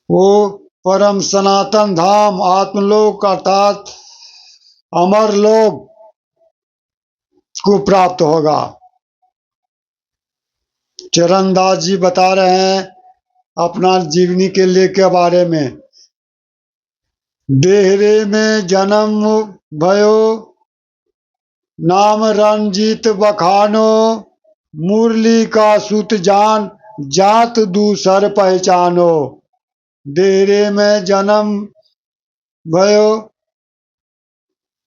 वो परम सनातन धाम आत्मलोक अर्थात अमर लोक को प्राप्त होगा। चरणदास जी बता रहे हैं अपना जीवनी के लिए के बारे में। देहरे में जन्म भयो, नाम रंजीत बखानो, मुरली का सुत जान, जात दूसर पहचानो। देहरे में जन्म भयो,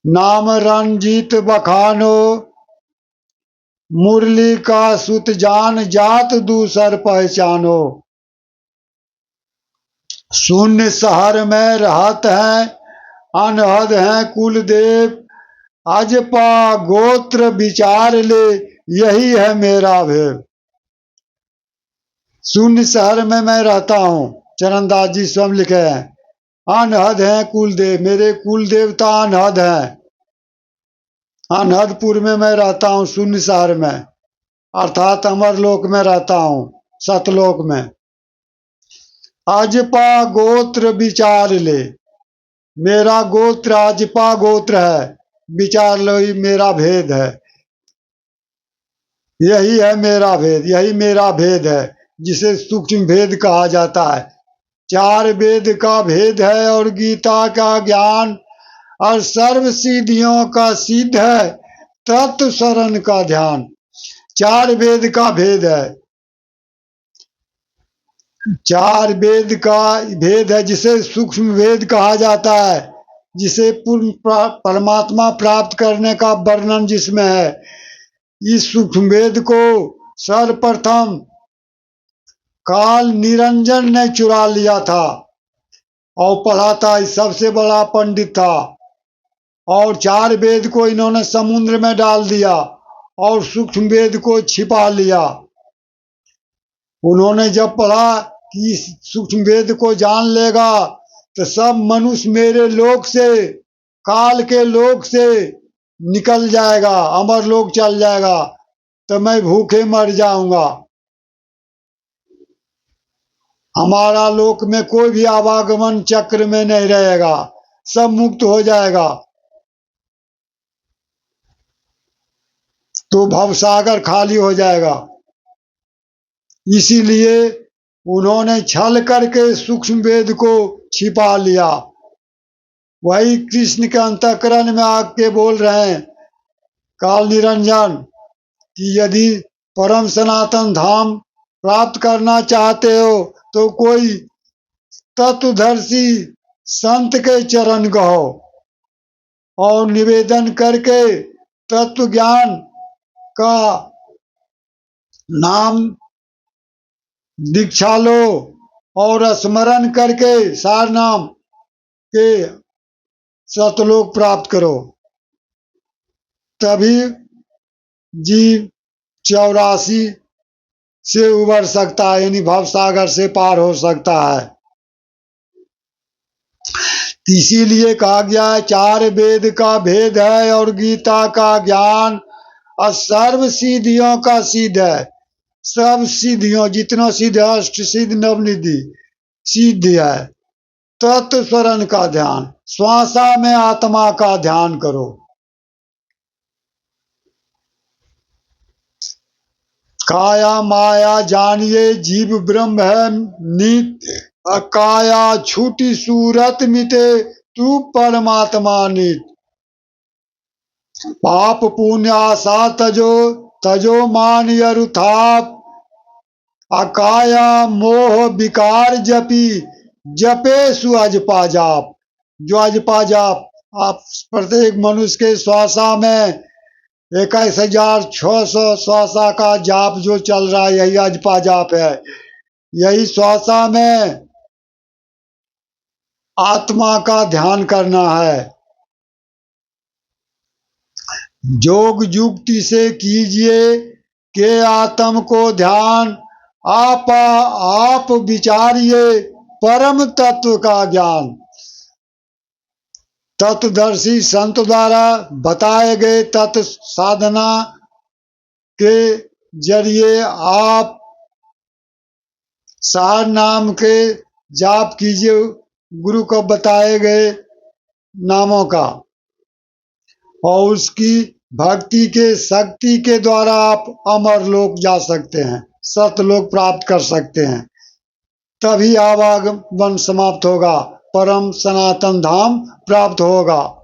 नाम रंजीत बखानो, मुरली का सुत जान, जात दूसर पहचानो। शून्य शहर में रहत हैं, अनहद हैं कुलदेव, अजपा गोत्र विचार ले, यही है मेरा भेद। शून्य शहर में मैं रहता हूँ, चरणदास जी स्वयं लिखे हैं। अनहद हैं कुलदेव, मेरे कुल देवता अनहद हैं। अनहदपुर में मैं रहता हूँ, शून्य शहर में, अर्थात अमरलोक में रहता हूँ, सतलोक में। अजपा गोत्र विचार ले, मेरा गोत्र अजपा गोत्र है, विचार लो ही मेरा भेद है। यही है मेरा भेद, यही मेरा भेद है, जिसे सूक्ष्म भेद कहा जाता है। 4 वेद का भेद है और गीता का ज्ञान, और सर्व सिद्धियों का सिद्ध है तत्व शरण का ध्यान। 4 वेद का भेद है, 4 वेद का भेद है, जिसे सूक्ष्म वेद कहा जाता है, जिसे पूर्ण परमात्मा प्राप्त करने का वर्णन जिसमें है। इस सूक्ष्म वेद को सर्वप्रथम काल निरंजन ने चुरा लिया था और पढ़ा था, सबसे बड़ा पंडित था। और 4 वेद को इन्होंने समुद्र में डाल दिया और सूक्ष्म वेद को छिपा लिया। उन्होंने जब पढ़ा कि इस सूक्ष्म वेद को जान लेगा तो सब मनुष्य मेरे लोक से, काल के लोक से निकल जाएगा, अमर लोक चल जाएगा, तो मैं भूखे मर जाऊंगा। हमारा लोक में कोई भी आवागमन चक्र में नहीं रहेगा, सब मुक्त हो जाएगा। तो भवसागर खाली हो जाएगा। इसीलिए उन्होंने छल करके सूक्ष्म वेद को छिपा लिया। वही कृष्ण के अंतःकरण में आके बोल रहे हैं काल निरंजन कि यदि परम सनातन धाम प्राप्त करना चाहते हो तो कोई तत्वदर्शी संत के चरण गहो और निवेदन करके तत्व ज्ञान का नाम दीक्षा लो और स्मरण करके सार नाम के सतलोक प्राप्त करो, तभी जीव 84 से उबर सकता है, यानी भवसागर से पार हो सकता है। इसीलिए कहा गया है 4 वेद का भेद है और गीता का ज्ञान, और सर्व सिद्धियों का सिद्ध है। सब सिद्धियों जितना सिद्ध है, अष्ट सिद्ध नवनिधि सिद्ध है। तत्व शरण का ध्यान, श्वासा में आत्मा का ध्यान करो। काया माया जानिए जीव ब्रह्म है नित्य, अकाया छूटी सूरत मिटे तू परमात्मा नित्य। पाप पुण्य आशा तजो, तजो मान यरुथाप, अकाया मोह विकार जपी, जपे सु अजपा जाप। जो अजपा जाप, आप प्रत्येक मनुष्य के श्वासा में 21,600 श्वासा का जाप जो चल रहा है, यही अजपा जाप है। यही श्वासा में आत्मा का ध्यान करना है। योग युक्ति से कीजिए के आत्म को ध्यान, आप विचारिए परम तत्व का ज्ञान। तत्वदर्शी संत द्वारा बताए गए तत्व साधना के जरिए आप सार नाम के जाप कीजिए गुरु को बताए गए नामों का, और उसकी भक्ति के शक्ति के द्वारा आप अमर लोक जा सकते हैं, सतलोक प्राप्त कर सकते हैं। तभी आवागमन समाप्त होगा, परम सनातन धाम प्राप्त होगा।